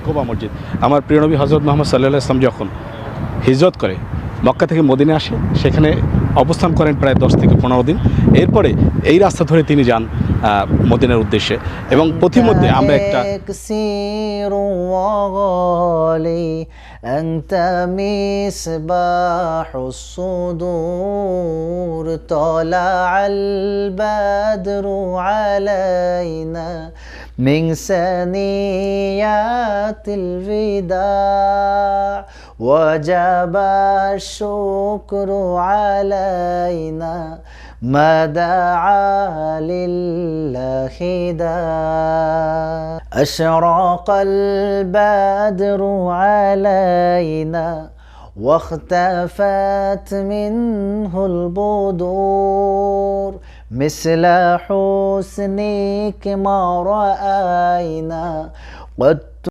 কোবা মসজিদ। আমার প্রিয় নবী হযরত মুহাম্মদ সাল্লাল্লাহু আলাইহি ওয়াসাল্লাম যখন হিজরত করে মক্কা থেকে মদিনায় আসে, সেখানে অবস্থান করেন প্রায় 10 থেকে 15 দিন। এরপরে এই রাস্তা ধরে তিনি যান মদিনার উদ্দেশ্যে, এবং পথিমধ্যে আমরা একটা إكسير وغالي أنت مصباح الصدور طلع البدر علينا من ثنيات الوداع وجب الشكر علينا ما دعا لله داع أشرق البدر علينا واختفت منه البدور مثل حسنك ما رأينا قد